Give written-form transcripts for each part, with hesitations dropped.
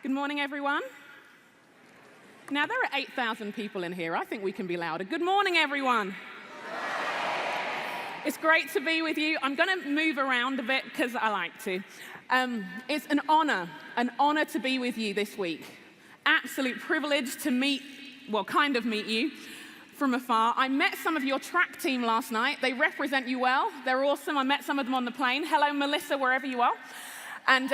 Good morning, everyone. Now, there are 8,000 people in here. I think we can be louder. Good morning, everyone. It's great to be with you. I'm going to move around a bit because I like to. It's an honor to be with you this week. Absolute privilege to meet you from afar. I met some of your track team last night. They represent you well. They're awesome. I met some of them on the plane. Hello, Melissa, wherever you are. And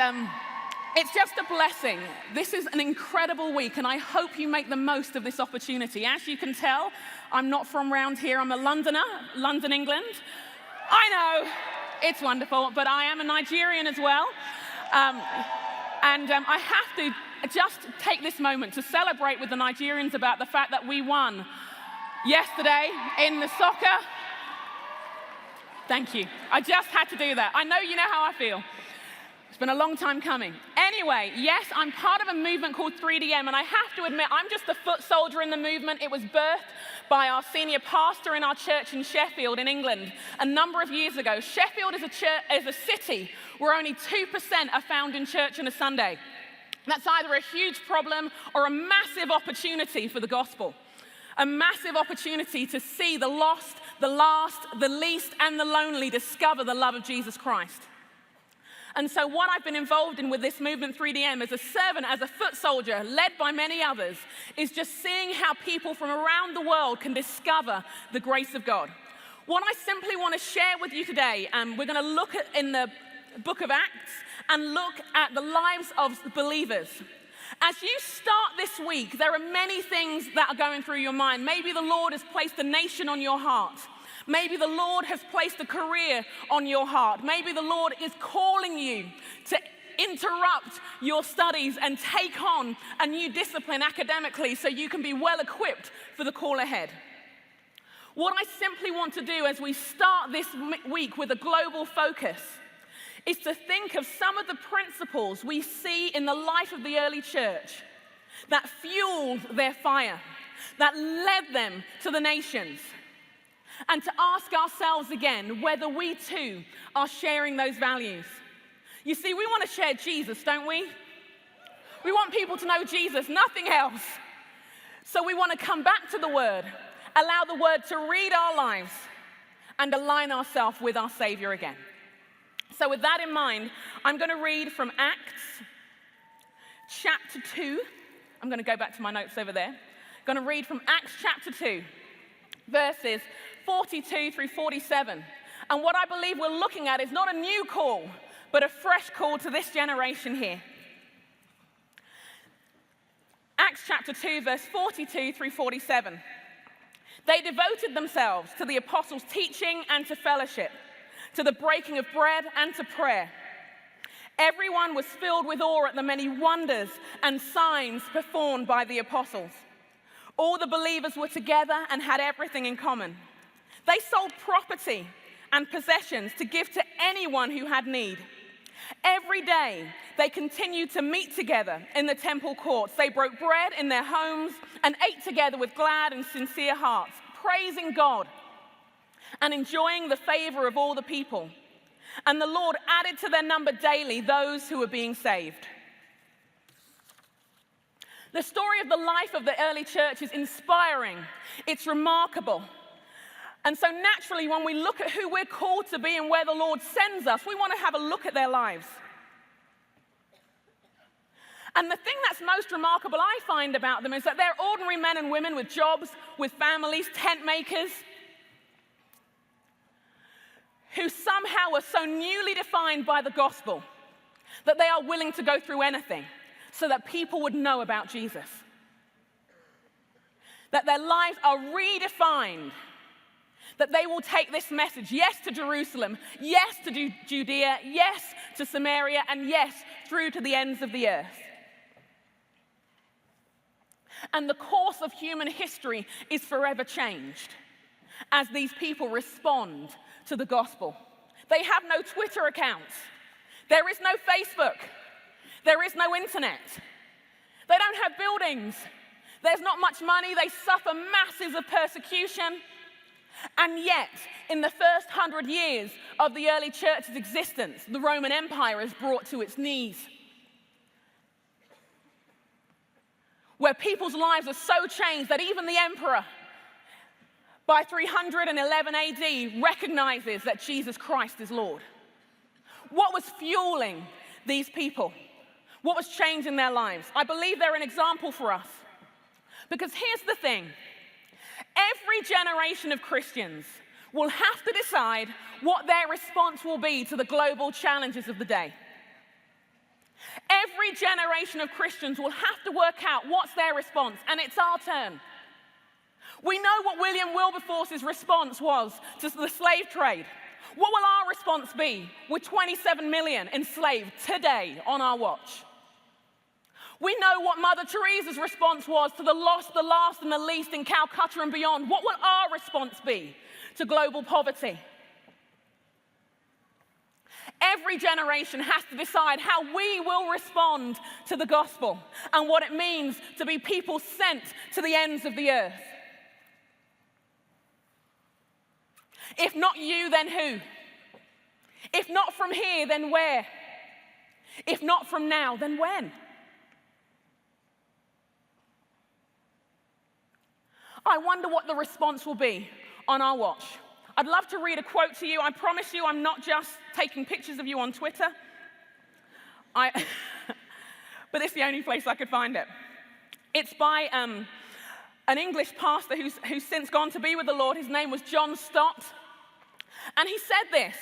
it's just a blessing. This is an incredible week, and I hope you make the most of this opportunity. As you can tell, I'm not from around here. I'm a Londoner, London, England. I know, it's wonderful, but I am a Nigerian as well. I have to just take this moment to celebrate with the Nigerians about the fact that we won yesterday in the soccer. Thank you. I just had to do that. I know you know how I feel. It's been a long time coming. Anyway, yes, I'm part of a movement called 3DM, and I have to admit, I'm just a foot soldier in the movement. It was birthed by our senior pastor in our church in Sheffield in England a number of years ago. Sheffield is a city where only 2% are found in church on a Sunday. That's either a huge problem or a massive opportunity for the gospel. A massive opportunity to see the lost, the last, the least, and the lonely discover the love of Jesus Christ. And so what I've been involved in with this movement 3DM as a servant, as a foot soldier, led by many others, is just seeing how people from around the world can discover the grace of God. What I simply want to share with you today, we're going to look at in the book of Acts and look at the lives of believers. As you start this week, there are many things that are going through your mind. Maybe the Lord has placed a nation on your heart. Maybe the Lord has placed a career on your heart. Maybe the Lord is calling you to interrupt your studies and take on a new discipline academically so you can be well equipped for the call ahead. What I simply want to do as we start this week with a global focus is to think of some of the principles we see in the life of the early church that fueled their fire, that led them to the nations. And to ask ourselves again whether we too are sharing those values. You see, we want to share Jesus, don't we? We want people to know Jesus, nothing else. So we want to come back to the Word, allow the Word to read our lives, and align ourselves with our Savior again. So with that in mind, I'm going to read from Acts chapter 2. I'm going to go back to my notes over there. I'm going to read from Acts chapter 2, verses 42 through 47. And what I believe we're looking at is not a new call, but a fresh call to this generation here. Acts chapter 2, verse 42 through 47. They devoted themselves to the apostles' teaching and to fellowship, to the breaking of bread and to prayer. Everyone was filled with awe at the many wonders and signs performed by the apostles. All the believers were together and had everything in common. They sold property and possessions to give to anyone who had need. Every day, they continued to meet together in the temple courts. They broke bread in their homes and ate together with glad and sincere hearts, praising God and enjoying the favor of all the people. And the Lord added to their number daily those who were being saved. The story of the life of the early church is inspiring. It's remarkable. And so naturally, when we look at who we're called to be and where the Lord sends us, we want to have a look at their lives. And the thing that's most remarkable, I find, about them is that they're ordinary men and women with jobs, with families, tent makers, who somehow are so newly defined by the gospel that they are willing to go through anything so that people would know about Jesus. That their lives are redefined. That they will take this message, yes, to Jerusalem, yes, to Judea, yes, to Samaria, and yes, through to the ends of the earth. And the course of human history is forever changed as these people respond to the gospel. They have no Twitter accounts. There is no Facebook. There is no internet. They don't have buildings. There's not much money. They suffer masses of persecution. And yet, in the first 100 years of the early church's existence, the Roman Empire is brought to its knees. where people's lives are so changed that even the emperor, by 311 AD, recognizes that Jesus Christ is Lord. What was fueling these people? What was changing their lives? I believe they're an example for us. Because here's the thing. Every generation of Christians will have to decide what their response will be to the global challenges of the day. Every generation of Christians will have to work out what's their response, and it's our turn. We know what William Wilberforce's response was to the slave trade. What will our response be with 27 million enslaved today on our watch? We know what Mother Teresa's response was to the lost, the last, and the least in Calcutta and beyond. What will our response be to global poverty? Every generation has to decide how we will respond to the gospel and what it means to be people sent to the ends of the earth. If not you, then who? If not from here, then where? If not from now, then when? I wonder what the response will be on our watch. I'd love to read a quote to you. I promise you I'm not just taking pictures of you on Twitter. But it's the only place I could find it. It's by an English pastor who's since gone to be with the Lord. His name was John Stott. And he said this: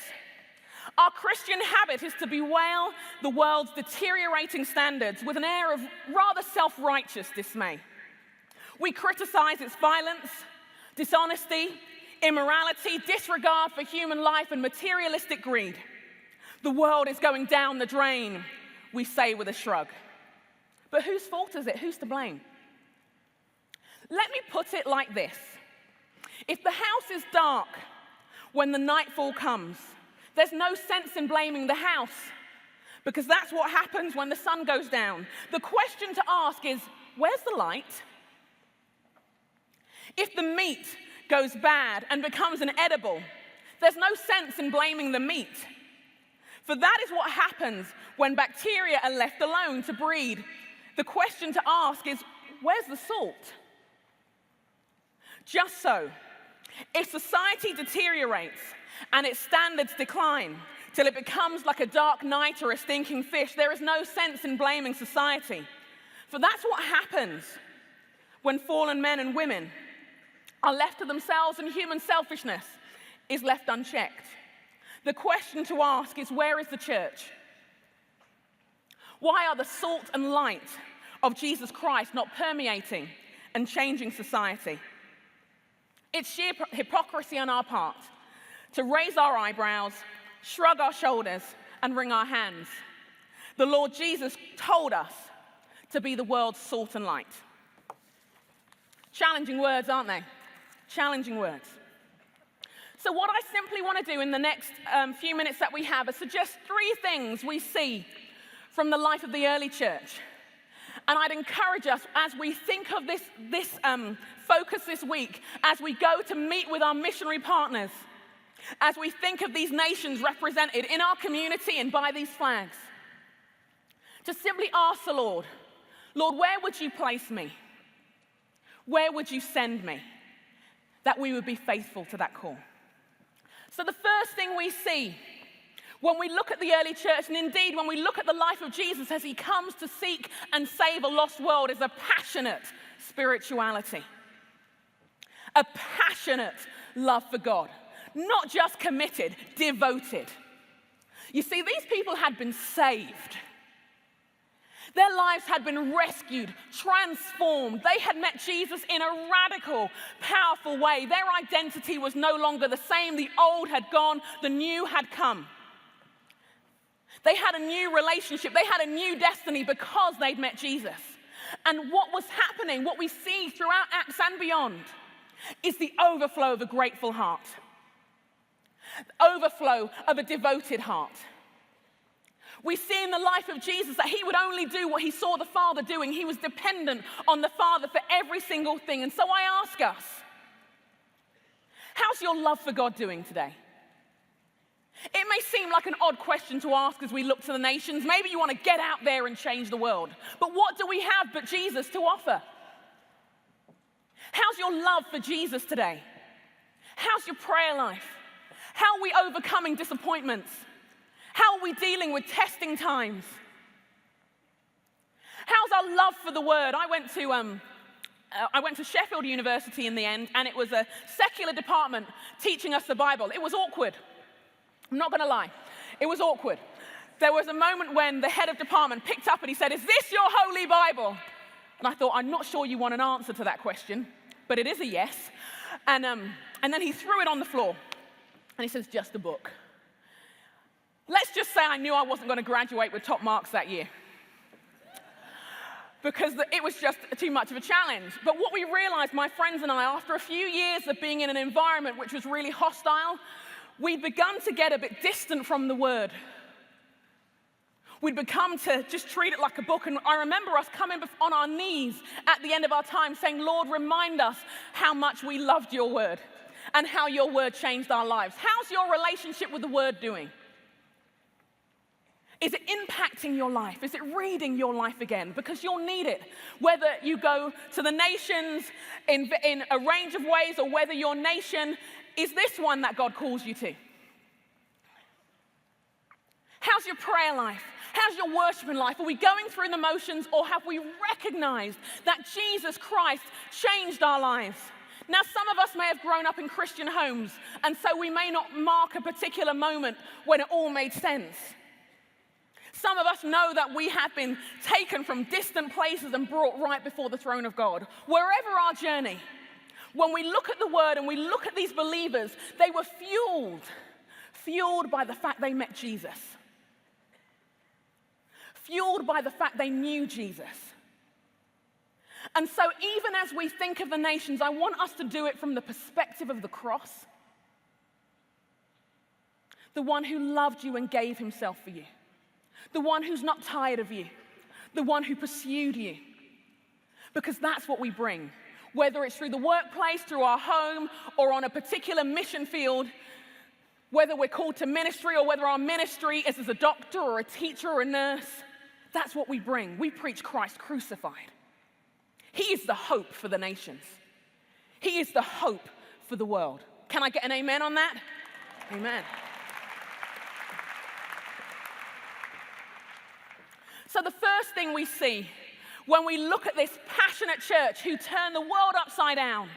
our Christian habit is to bewail the world's deteriorating standards with an air of rather self-righteous dismay. We criticize its violence, dishonesty, immorality, disregard for human life, and materialistic greed. The world is going down the drain, we say with a shrug. But whose fault is it? Who's to blame? Let me put it like this. If the house is dark when the nightfall comes, there's no sense in blaming the house, because that's what happens when the sun goes down. The question to ask is, where's the light? If the meat goes bad and becomes inedible, there's no sense in blaming the meat. For that is what happens when bacteria are left alone to breed. The question to ask is, where's the salt? Just so, if society deteriorates and its standards decline till it becomes like a dark night or a stinking fish, there is no sense in blaming society. For that's what happens when fallen men and women are left to themselves and human selfishness is left unchecked. The question to ask is, where is the church? Why are the salt and light of Jesus Christ not permeating and changing society? It's sheer hypocrisy on our part to raise our eyebrows, shrug our shoulders, and wring our hands. The Lord Jesus told us to be the world's salt and light. Challenging words, aren't they? Challenging words. So what I simply want to do in the next few minutes that we have is suggest 3 things we see from the life of the early church. And I'd encourage us, as we think of this focus this week, as we go to meet with our missionary partners, as we think of these nations represented in our community and by these flags, to simply ask the Lord, Lord, where would you place me? Where would you send me? That we would be faithful to that call. So the first thing we see when we look at the early church, and indeed when we look at the life of Jesus as he comes to seek and save a lost world, is a passionate spirituality. A passionate love for God. Not just committed, devoted. You see, these people had been saved. Their lives had been rescued, transformed. They had met Jesus in a radical, powerful way. Their identity was no longer the same. The old had gone, the new had come. They had a new relationship. They had a new destiny because they'd met Jesus. And what was happening, what we see throughout Acts and beyond, is the overflow of a grateful heart. The overflow of a devoted heart. We see in the life of Jesus that he would only do what he saw the Father doing. He was dependent on the Father for every single thing. And so I ask us, how's your love for God doing today? It may seem like an odd question to ask as we look to the nations. Maybe you want to get out there and change the world. But what do we have but Jesus to offer? How's your love for Jesus today? How's your prayer life? How are we overcoming disappointments? How are we dealing with testing times? How's our love for the word? I went to Sheffield University in the end, and it was a secular department teaching us the Bible. It was awkward. I'm not going to lie. It was awkward. There was a moment when the head of department picked up and he said, "Is this your holy Bible?" And I thought, I'm not sure you want an answer to that question, but it is a yes. And then he threw it on the floor, and he says, "Just a book." Let's just say I knew I wasn't going to graduate with top marks that year, because it was just too much of a challenge. But what we realized, my friends and I, after a few years of being in an environment which was really hostile, we'd begun to get a bit distant from the word. We'd become to just treat it like a book. And I remember us coming on our knees at the end of our time saying, "Lord, remind us how much we loved your word and how your word changed our lives." How's your relationship with the word doing? Is it impacting your life? Is it reading your life again? Because you'll need it. Whether you go to the nations in a range of ways, or whether your nation is this one that God calls you to. How's your prayer life? How's your worshiping life? Are we going through the motions, or have we recognized that Jesus Christ changed our lives? Now, some of us may have grown up in Christian homes, and so we may not mark a particular moment when it all made sense. Some of us know that we have been taken from distant places and brought right before the throne of God. Wherever our journey, when we look at the word and we look at these believers, they were fueled by the fact they met Jesus. Fueled by the fact they knew Jesus. And so even as we think of the nations, I want us to do it from the perspective of the cross. The one who loved you and gave himself for you. The one who's not tired of you. The one who pursued you. Because that's what we bring. Whether it's through the workplace, through our home, or on a particular mission field, whether we're called to ministry or whether our ministry is as a doctor or a teacher or a nurse, that's what we bring. We preach Christ crucified. He is the hope for the nations. He is the hope for the world. Can I get an amen on that? Amen. So the first thing we see when we look at this passionate church who turn the world upside down,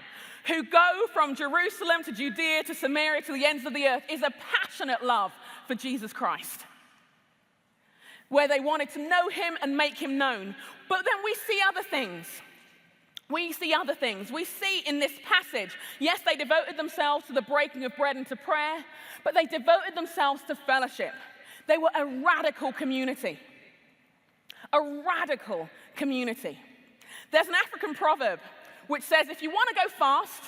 who go from Jerusalem to Judea to Samaria to the ends of the earth, is a passionate love for Jesus Christ, where they wanted to know him and make him known. But then we see other things. We see in this passage, yes, they devoted themselves to the breaking of bread and to prayer, but they devoted themselves to fellowship. They were a radical community. A radical community. There's an African proverb which says, if you want to go fast,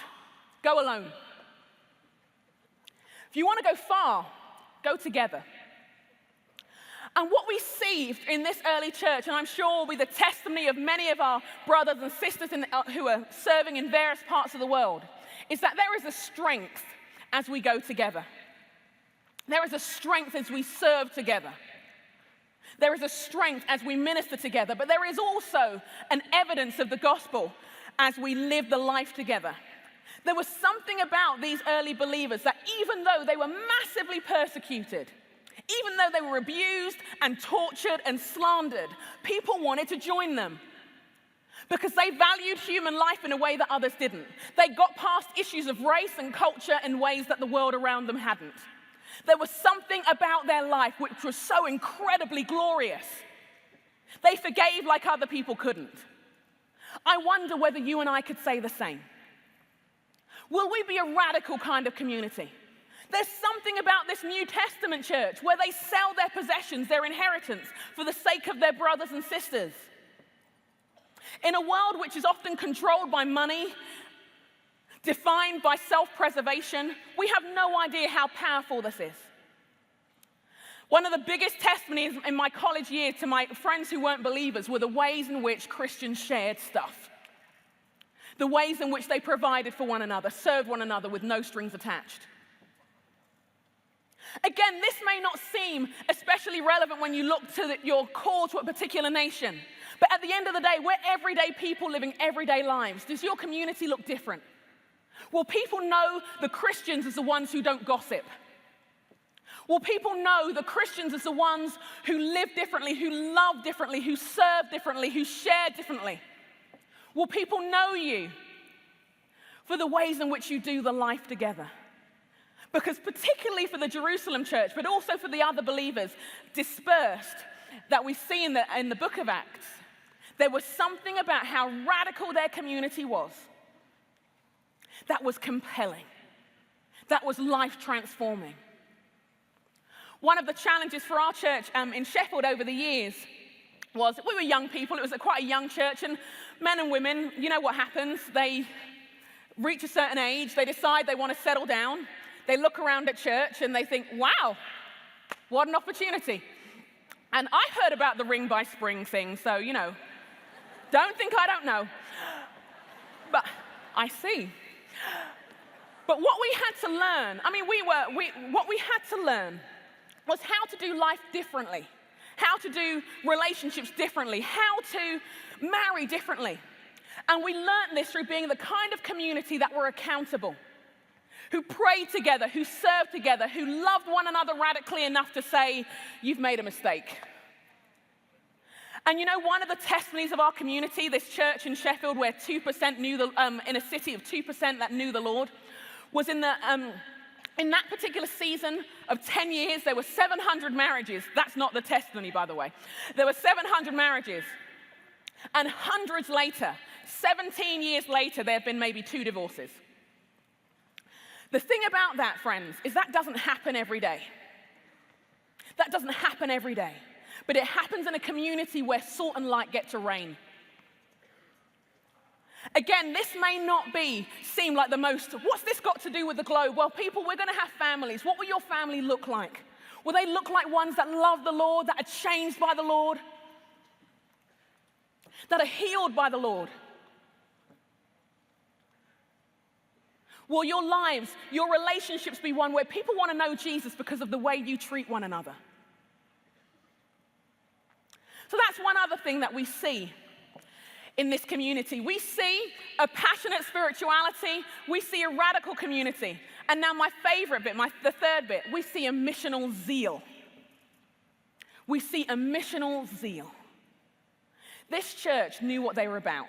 go alone. If you want to go far, go together. And what we see in this early church, and I'm sure will be the testimony of many of our brothers and sisters who are serving in various parts of the world, is that there is a strength as we go together. There is a strength as we serve together. There is a strength as we minister together, but there is also an evidence of the gospel as we live the life together. There was something about these early believers that even though they were massively persecuted, even though they were abused and tortured and slandered, people wanted to join them because they valued human life in a way that others didn't. They got past issues of race and culture in ways that the world around them hadn't. There was something about their life which was so incredibly glorious. They forgave like other people couldn't. I wonder whether you and I could say the same. Will we be a radical kind of community? There's something about this New Testament church where they sell their possessions, their inheritance, for the sake of their brothers and sisters. In a world which is often controlled by money, defined by self-preservation, we have no idea how powerful this is. One of the biggest testimonies in my college year to my friends who weren't believers were the ways in which Christians shared stuff. The ways in which they provided for one another, served one another with no strings attached. Again, this may not seem especially relevant when you look to your call to a particular nation. But at the end of the day, we're everyday people living everyday lives. Does your community look different? Will people know the Christians as the ones who don't gossip? Will people know the Christians as the ones who live differently, who love differently, who serve differently, who share differently? Will people know you for the ways in which you do the life together? Because particularly for the Jerusalem church, but also for the other believers dispersed that we see in the book of Acts, there was something about how radical their community was that was compelling, that was life-transforming. One of the challenges for our church in Sheffield over the years was we were young people. It was quite a young church, and men and women, you know what happens. They reach a certain age, they decide they want to settle down. They look around at church and they think, wow, what an opportunity. And I heard about the Ring by Spring thing, so, you know, don't think I don't know. But I see. But what we had to learn, what we had to learn was how to do life differently, how to do relationships differently, how to marry differently. And we learned this through being the kind of community that were accountable, who prayed together, who served together, who loved one another radically enough to say, you've made a mistake. And you know, one of the testimonies of our community, this church in Sheffield where 2% knew in a city of 2% that knew the Lord, was in that particular season of 10 years, there were 700 marriages. That's not the testimony, by the way. There were 700 marriages. And hundreds later, 17 years later, there have been maybe 2 divorces. The thing about that, friends, is that doesn't happen every day. That doesn't happen every day. But it happens in a community where salt and light get to reign. Again, this may not seem like the most, what's this got to do with the globe? Well, people, we're going to have families. What will your family look like? Will they look like ones that love the Lord, that are changed by the Lord, that are healed by the Lord? Will your lives, your relationships be one where people want to know Jesus because of the way you treat one another? So that's one other thing that we see in this community. We see a passionate spirituality. We see a radical community. And now my favorite bit, the third bit, we see a missional zeal. We see a missional zeal. This church knew what they were about.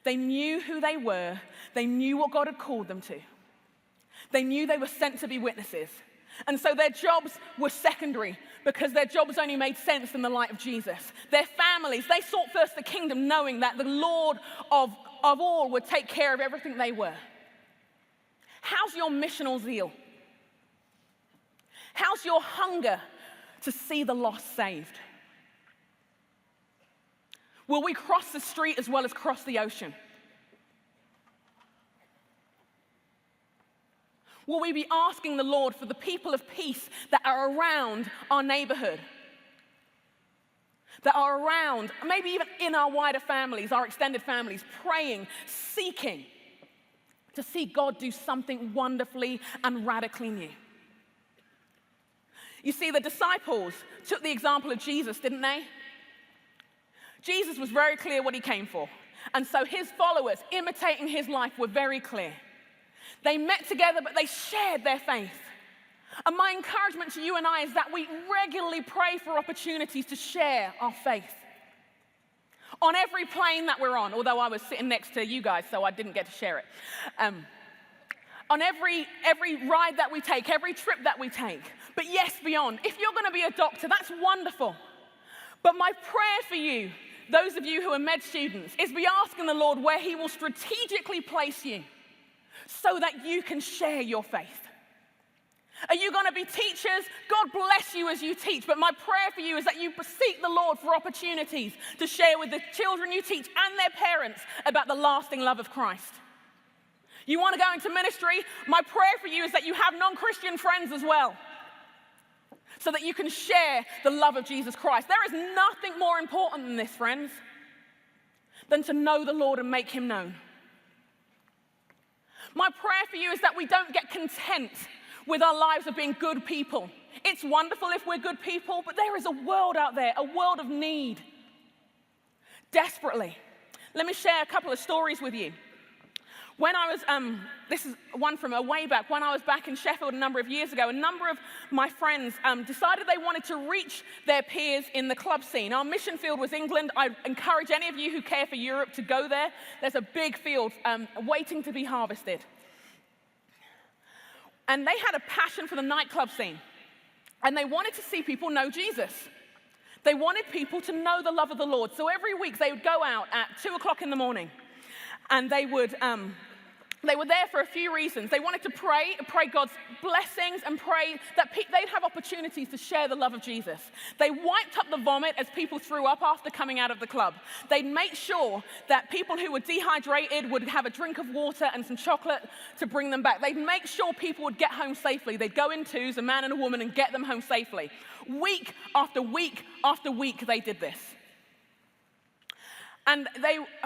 They knew who they were. They knew what God had called them to. They knew they were sent to be witnesses. And so their jobs were secondary because their jobs only made sense in the light of Jesus. Their families, they sought first the kingdom knowing that the Lord of all would take care of everything they were. How's your missional zeal? How's your hunger to see the lost saved? Will we cross the street as well as cross the ocean? Will we be asking the Lord for the people of peace that are around our neighborhood, that are around, maybe even in our wider families, our extended families, praying, seeking to see God do something wonderfully and radically new? You see, the disciples took the example of Jesus, didn't they? Jesus was very clear what he came for. And so his followers, imitating his life, were very clear. They met together, but they shared their faith. And my encouragement to you and I is that we regularly pray for opportunities to share our faith. On every plane that we're on, although I was sitting next to you guys, so I didn't get to share it. On every ride that we take, every trip that we take. But yes, beyond. If you're going to be a doctor, that's wonderful. But my prayer for you, those of you who are med students, is be asking the Lord where he will strategically place you so that you can share your faith. Are you going to be teachers? God bless you as you teach. But my prayer for you is that you seek the Lord for opportunities to share with the children you teach and their parents about the lasting love of Christ. You want to go into ministry? My prayer for you is that you have non-Christian friends as well, so that you can share the love of Jesus Christ. There is nothing more important than this, friends, than to know the Lord and make him known. My prayer for you is that we don't get content with our lives of being good people. It's wonderful if we're good people, but there is a world out there, a world of need, desperately. Let me share a couple of stories with you. When I was, this is one from a way back, when I was back in Sheffield a number of years ago, a number of my friends decided they wanted to reach their peers in the club scene. Our mission field was England. I encourage any of you who care for Europe to go there. There's a big field waiting to be harvested. And they had a passion for the nightclub scene. And they wanted to see people know Jesus. They wanted people to know the love of the Lord. So every week they would go out at 2 o'clock in the morning. And they were there for a few reasons. They wanted to pray God's blessings and pray that they'd have opportunities to share the love of Jesus. They wiped up the vomit as people threw up after coming out of the club. They'd make sure that people who were dehydrated would have a drink of water and some chocolate to bring them back. They'd make sure people would get home safely. They'd go in twos, a man and a woman, and get them home safely. Week after week after week, they did this. And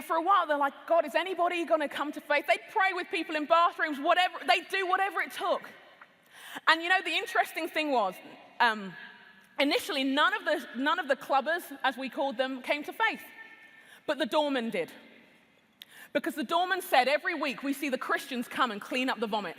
for a while, they're like, God, is anybody going to come to faith? They'd pray with people in bathrooms, whatever. They'd do whatever it took. And you know, the interesting thing was, initially, none of the clubbers, as we called them, came to faith. But the doorman did. Because the doorman said, every week we see the Christians come and clean up the vomit.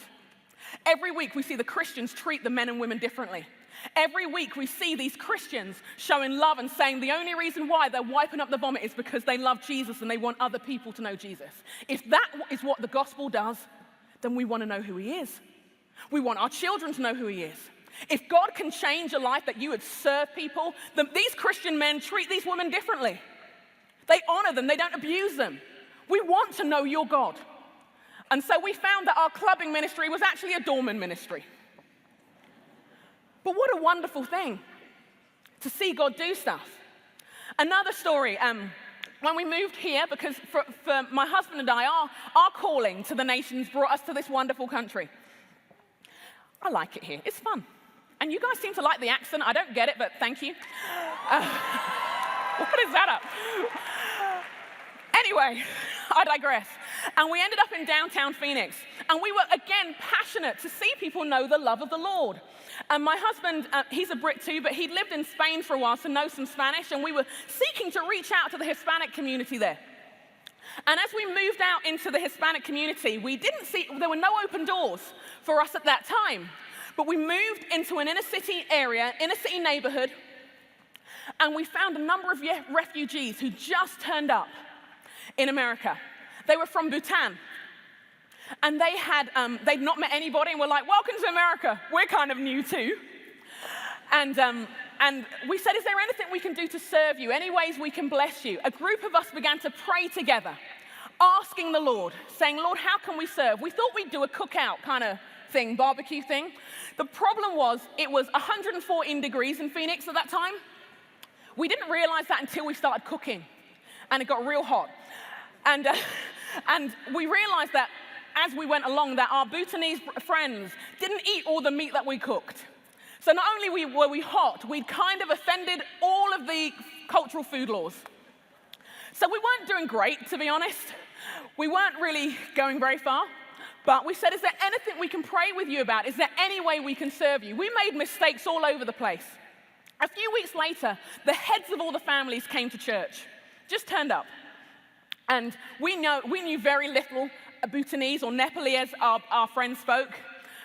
Every week we see the Christians treat the men and women differently. Every week we see these Christians showing love and saying the only reason why they're wiping up the vomit is because they love Jesus and they want other people to know Jesus. If that is what the gospel does, then we want to know who he is. We want our children to know who he is. If God can change a life that you would serve people, then these Christian men treat these women differently. They honor them, they don't abuse them. We want to know your God. And so we found that our clubbing ministry was actually a doorman ministry. But what a wonderful thing to see God do stuff. Another story, when we moved here, because for my husband and I, our calling to the nations brought us to this wonderful country. I like it here. It's fun. And you guys seem to like the accent. I don't get it, but thank you. What is that up? Anyway, I digress. And we ended up in downtown Phoenix. And we were, again, passionate to see people know the love of the Lord. And my husband, he's a Brit too, but he'd lived in Spain for a while, so knows some Spanish, and we were seeking to reach out to the Hispanic community there. And as we moved out into the Hispanic community, there were no open doors for us at that time. But we moved into an inner city area, inner city neighborhood, and we found a number of refugees who just turned up in America. They were from Bhutan. And they'd not met anybody and were like, welcome to America. We're kind of new too. And we said, is there anything we can do to serve you? Any ways we can bless you? A group of us began to pray together, asking the Lord, saying, Lord, how can we serve? We thought we'd do a cookout kind of thing, barbecue thing. The problem was, it was 114 degrees in Phoenix at that time. We didn't realize that until we started cooking. And it got real hot. And we realized that as we went along, that our Bhutanese friends didn't eat all the meat that we cooked. So not only were we hot, we'd kind of offended all of the cultural food laws. So we weren't doing great, to be honest. We weren't really going very far. But we said, is there anything we can pray with you about? Is there any way we can serve you? We made mistakes all over the place. A few weeks later, the heads of all the families came to church, just turned up. And we knew very little Bhutanese or Nepali, as our friends spoke.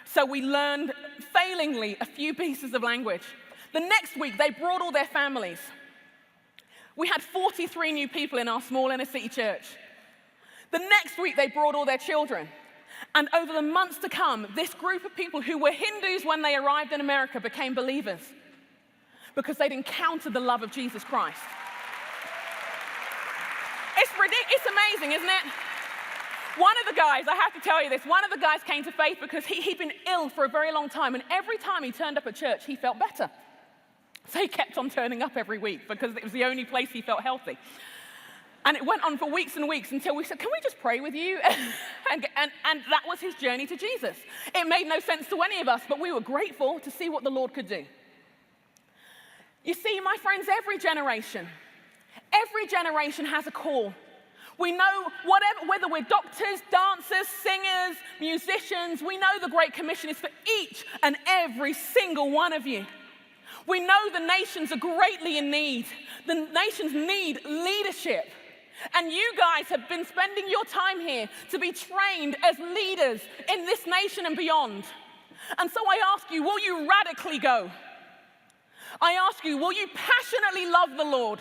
So we learned, failingly, a few pieces of language. The next week, they brought all their families. We had 43 new people in our small inner city church. The next week, they brought all their children. And over the months to come, this group of people who were Hindus when they arrived in America became believers because they'd encountered the love of Jesus Christ. It's amazing, isn't it? One of the guys, I have to tell you this, one of the guys came to faith because he'd been ill for a very long time, and every time he turned up at church, he felt better. So he kept on turning up every week because it was the only place he felt healthy. And it went on for weeks and weeks until we said, can we just pray with you? and that was his journey to Jesus. It made no sense to any of us, but we were grateful to see what the Lord could do. You see, my friends, every generation has a call. We know whether we're doctors, dancers, singers, musicians, we know the Great Commission is for each and every single one of you. We know the nations are greatly in need. The nations need leadership. And you guys have been spending your time here to be trained as leaders in this nation and beyond. And so I ask you, will you radically go? I ask you, will you passionately love the Lord?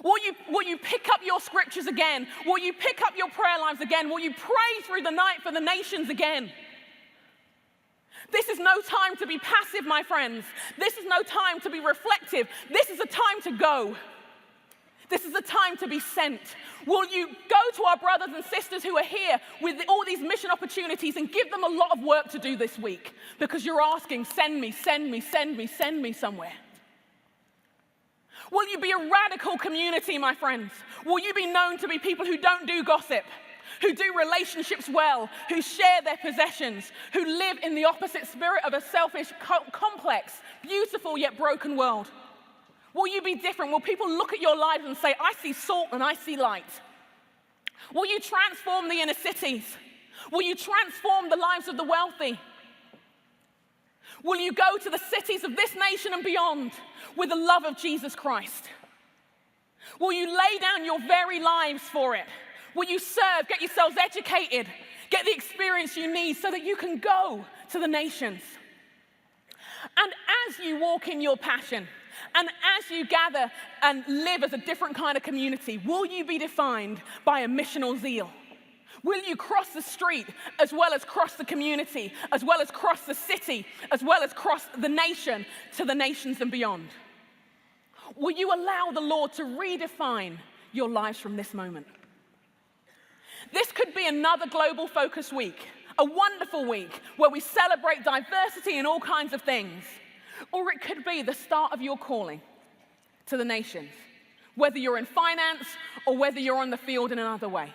Will you pick up your scriptures again? Will you pick up your prayer lives again? Will you pray through the night for the nations again? This is no time to be passive, my friends. This is no time to be reflective. This is a time to go. This is a time to be sent. Will you go to our brothers and sisters who are here with all these mission opportunities and give them a lot of work to do this week? Because you're asking, send me, send me, send me, send me somewhere. Will you be a radical community, my friends? Will you be known to be people who don't do gossip, who do relationships well, who share their possessions, who live in the opposite spirit of a selfish, complex, beautiful yet broken world? Will you be different? Will people look at your lives and say, I see salt and I see light? Will you transform the inner cities? Will you transform the lives of the wealthy? Will you go to the cities of this nation and beyond with the love of Jesus Christ? Will you lay down your very lives for it? Will you serve, get yourselves educated, get the experience you need so that you can go to the nations? And as you walk in your passion, and as you gather and live as a different kind of community, will you be defined by a missional zeal? Will you cross the street as well as cross the community, as well as cross the city, as well as cross the nation to the nations and beyond? Will you allow the Lord to redefine your lives from this moment? This could be another global focus week, a wonderful week where we celebrate diversity in all kinds of things. Or it could be the start of your calling to the nations, whether you're in finance or whether you're on the field in another way.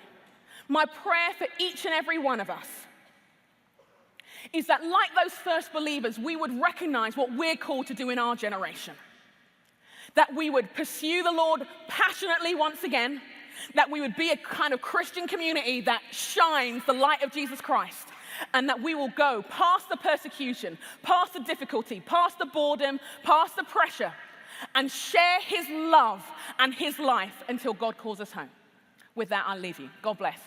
My prayer for each and every one of us is that, like those first believers, we would recognize what we're called to do in our generation. That we would pursue the Lord passionately once again, that we would be a kind of Christian community that shines the light of Jesus Christ, and that we will go past the persecution, past the difficulty, past the boredom, past the pressure, and share his love and his life until God calls us home. With that, I'll leave you. God bless.